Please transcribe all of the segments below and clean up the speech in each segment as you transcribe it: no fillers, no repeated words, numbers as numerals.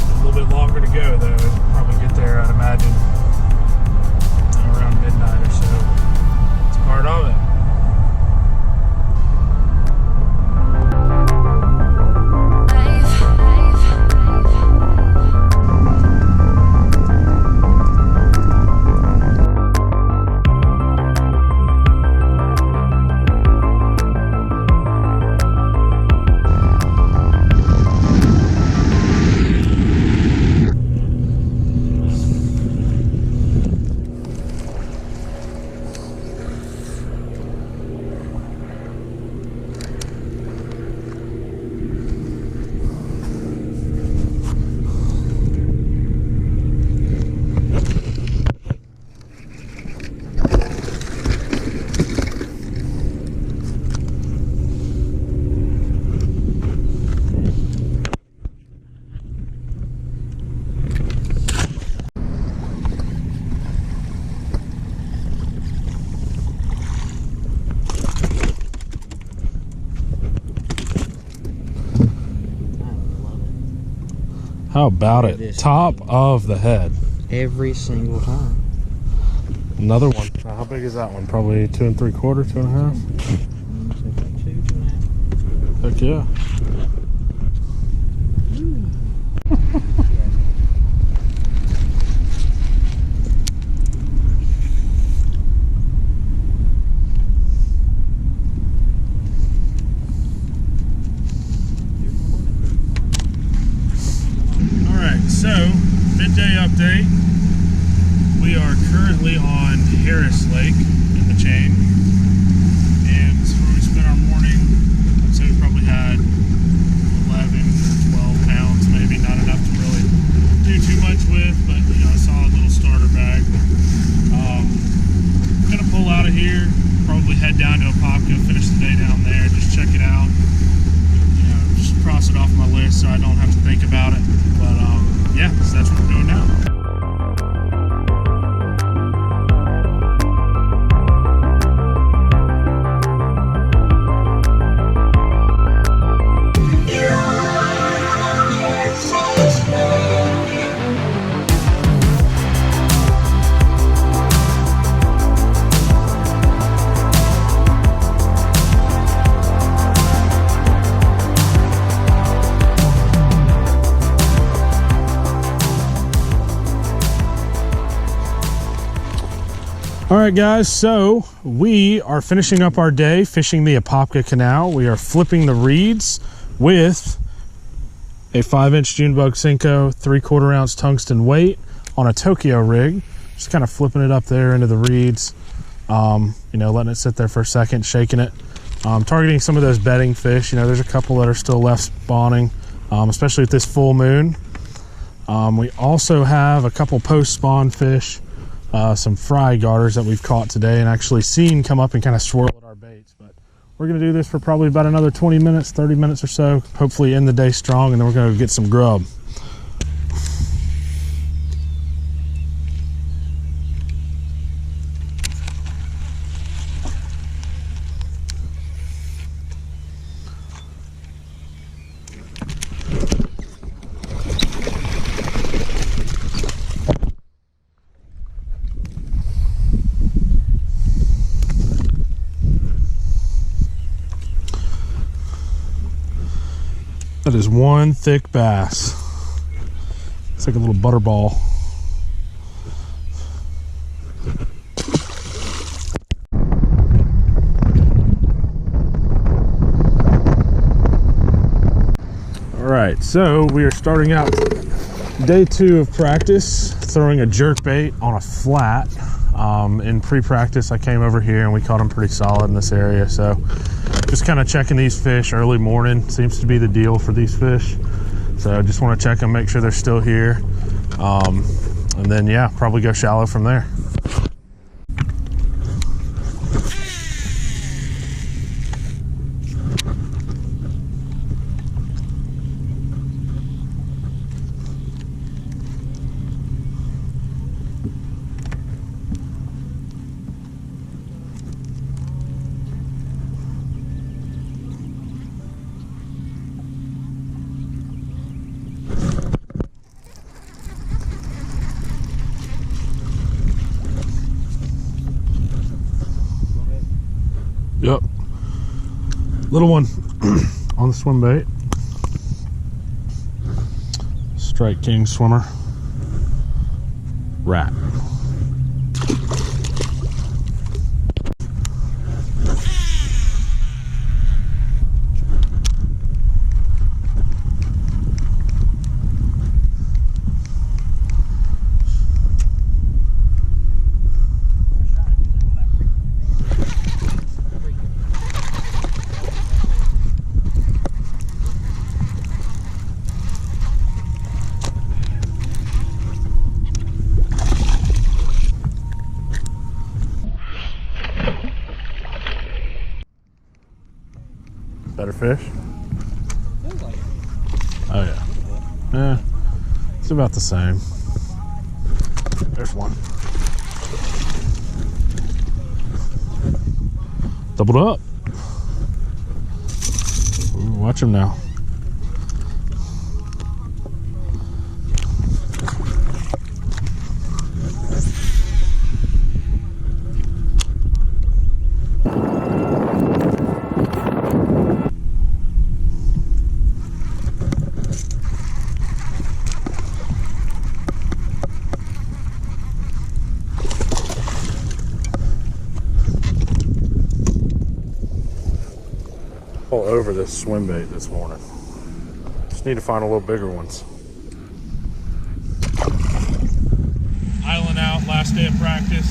A little bit longer to go though. Probably get there, I'd imagine, around midnight or so. It's part of it. How about it? Top of the head. Every single time. Another one. How big is that one? Probably 2 3/4, 2.5? 2.5. Heck yeah. So, midday update. We are currently on Harris Lake in the chain, and this is where we spent our morning. I'd say we probably had 11 or 12 pounds, maybe not enough to really do too much with, but you know, a solid little starter bag. Gonna pull out of here, probably head down to Apopka, finish the day down there, just check it out. You know, just cross it off my list so I don't have to think about it. But yeah, so that's what we're doing now. All right, guys, so we are finishing up our day fishing the Apopka Canal. We are flipping the reeds with a 5-inch June bug Senko, 3/4 ounce tungsten weight on a Tokyo rig. Just kind of flipping it up there into the reeds, you know, letting it sit there for a second, shaking it. Targeting some of those bedding fish. You know, there's a couple that are still left spawning, especially with this full moon. We also have a couple post-spawn fish. Some fry garters that we've caught today and actually seen come up and kind of swirl at our baits. But we're going to do this for probably about another 20 minutes, 30 minutes or so. Hopefully end the day strong, and then we're going to get some grub. That is one thick bass. It's like a little butterball. All right, so we are starting out day 2 of practice, throwing a jerk bait on a flat. In pre-practice, I came over here and we caught them pretty solid in this area. So just kind of checking these fish early morning seems to be the deal for these fish. So I just want to check them, make sure they're still here. And then, yeah, probably go shallow from there. Little one on the swim bait. Strike King swimmer. Rat. Better fish? Oh yeah. Yeah, it's about the same. There's one. Doubled up. Ooh, watch him now. All over this swim bait this morning. Just need to find a little bigger ones. Island out, last day of practice.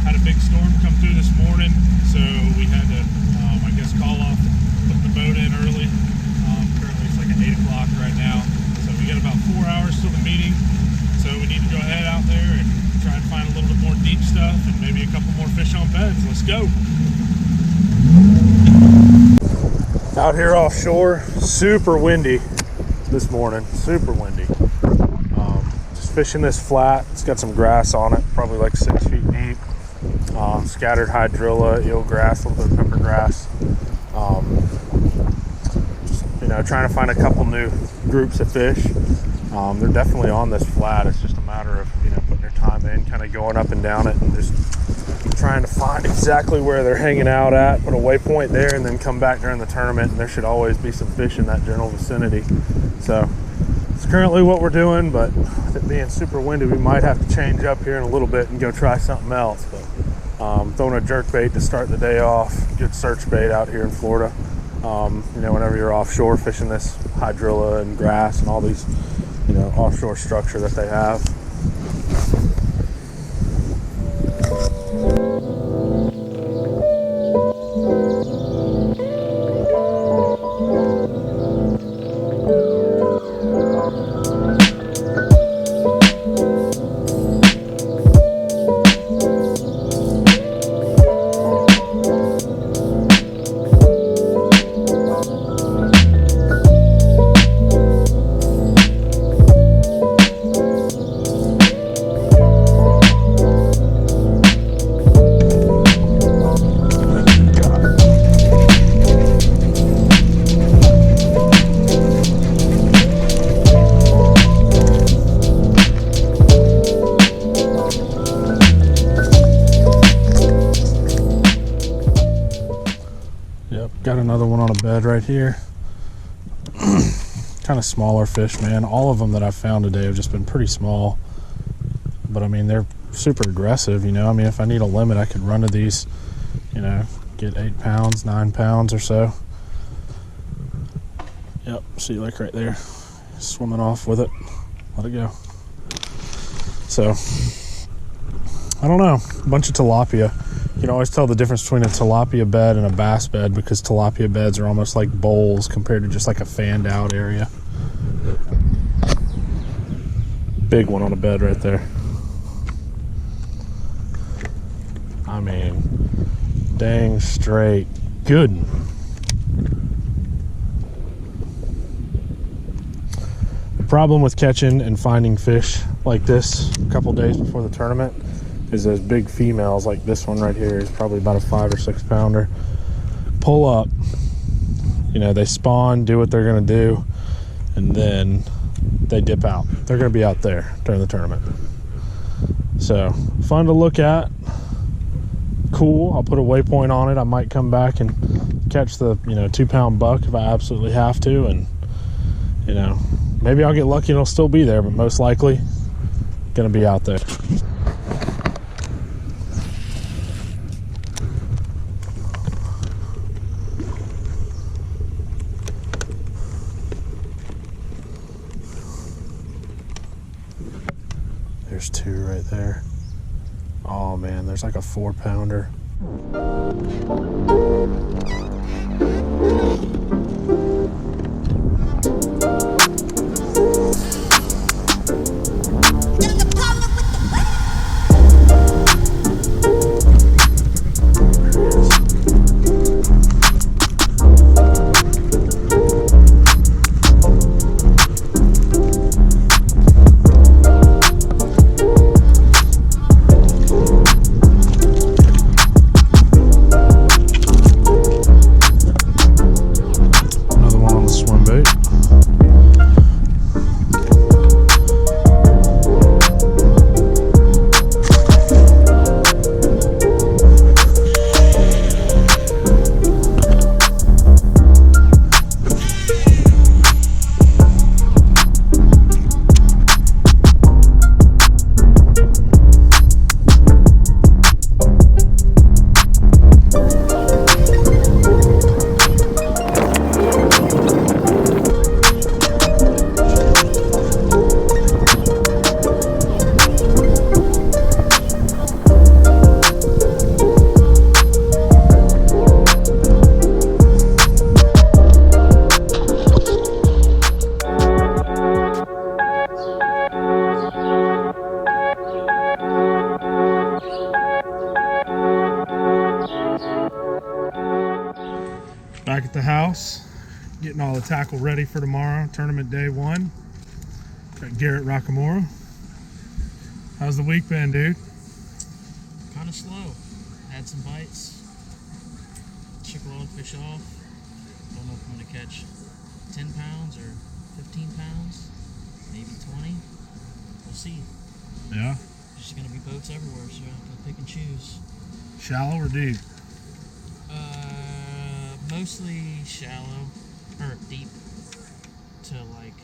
Had a big storm come through this morning, so we had to, I guess, call off, put the boat in early. Currently it's like at 8 o'clock right now, so we got about 4 hours till the meeting. So we need to go ahead out there and try and find a little bit more deep stuff and maybe a couple more fish on beds. Let's go. Out here offshore, super windy this morning, super windy. Just fishing this flat. It's got some grass on it, probably like 6 feet deep. Scattered hydrilla, eelgrass, a little bit of pepper grass. You know, trying to find a couple new groups of fish. They're definitely on this flat. It's just a matter of, you know, putting your time in, kind of going up and down it and just trying to find exactly where they're hanging out at, put a waypoint there, and then come back during the tournament, and there should always be some fish in that general vicinity. So it's currently what we're doing, but with it being super windy, we might have to change up here in a little bit and go try something else. But throwing a jerk bait to start the day off, good search bait out here in Florida. You know, whenever you're offshore fishing this hydrilla and grass and all these, you know, offshore structure that they have. Got another one on a bed right here. Kind of smaller fish, man. All of them that I've found today have just been pretty small. But I mean, they're super aggressive, you know. I mean, if I need a limit, I could run to these, you know, get 8 pounds, 9 pounds or so. Yep, see, like right there. Swimming off with it. Let it go. So, I don't know. A bunch of tilapia. You can always tell the difference between a tilapia bed and a bass bed because tilapia beds are almost like bowls compared to just like a fanned out area. Big one on a bed right there. I mean, dang straight. Good. The problem with catching and finding fish like this a couple days before the tournament is those big females, like this one right here is probably about a 5 or 6 pounder, pull up, you know, they spawn, do what they're gonna do, and then they dip out. They're gonna be out there during the tournament. So fun to look at, cool. I'll put a waypoint on it. I might come back and catch the 2-pound buck if I absolutely have to, and maybe I'll get lucky and it'll still be there, but most likely gonna be out there. There's 2 right there. Oh man, there's like a 4-pounder. Back at the house, getting all the tackle ready for tomorrow, tournament day 1. Got Garrett Rockamora. How's the week been, dude? Kind of slow. Had some bites. Shook a fish off. Don't know if I'm going to catch 10 pounds or 15 pounds, maybe 20. We'll see. Yeah. There's just going to be boats everywhere, so I have to pick and choose. Shallow or deep? Mostly shallow, or deep to like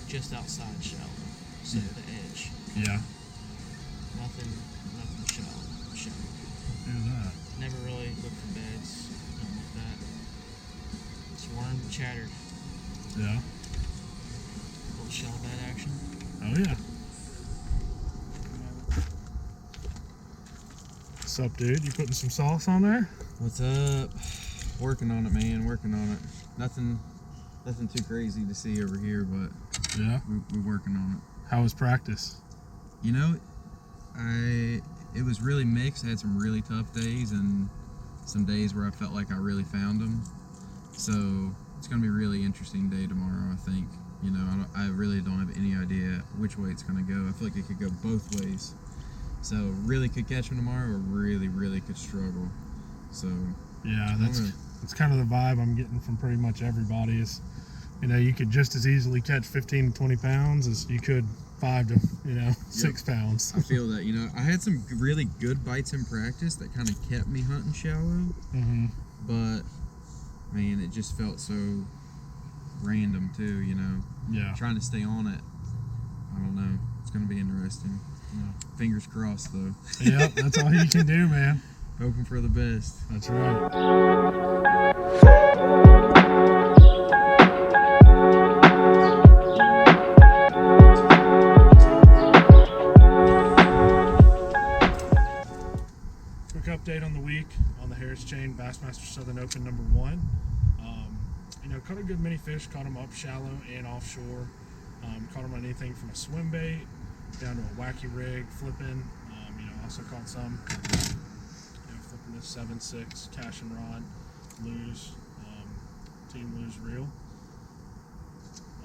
just outside shallow, so the edge. Yeah. Nothing shallow. Do that. Never really looked for beds, nothing like that. It's worm chattered. Yeah. A little shallow bed action. Oh yeah. What's up, dude? You putting some sauce on there? What's up? Working on it, man. Working on it. Nothing too crazy to see over here, but yeah, we're working on it. How was practice? You know, it was really mixed. I had some really tough days and some days where I felt like I really found them. So it's gonna be a really interesting day tomorrow, I think. You know, I really don't have any idea which way it's gonna go. I feel like it could go both ways. So really could catch them tomorrow, or really could struggle. So yeah, that's kind of the vibe I'm getting from pretty much everybody. Is you could just as easily catch 15 to 20 pounds as you could 5 to 6 pounds. I feel that. I had some really good bites in practice that kind of kept me hunting shallow. Mm-hmm. But man, it just felt so random too. Yeah. Trying to stay on it. I don't know. It's gonna be interesting. Fingers crossed though. Yep, that's all you can do, man. Hoping for the best. That's right. Quick update on the week on the Harris Chain Bassmaster Southern Open number 1. Caught a good many fish. Caught them up shallow and offshore. Caught them on anything from a swim bait down to a wacky rig, flipping. Also caught some. Flipping this 7.6 cash and rod, lose, team lose reel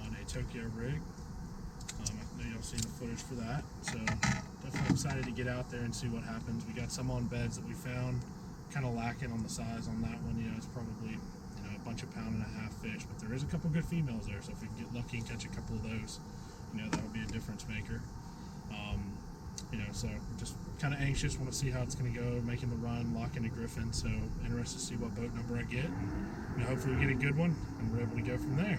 on a Tokyo rig. I know y'all seen the footage for that, so definitely excited to get out there and see what happens. We got some on beds that we found, kind of lacking on the size on that one. It's probably a bunch of 1.5-pound fish, but there is a couple good females there, so if we can get lucky and catch a couple of those, that'll be a difference maker. you know, so just kind of anxious, want to see how it's going to go, making the run, locking to Griffin. So interested to see what boat number I get. And hopefully we get a good one and we're able to go from there.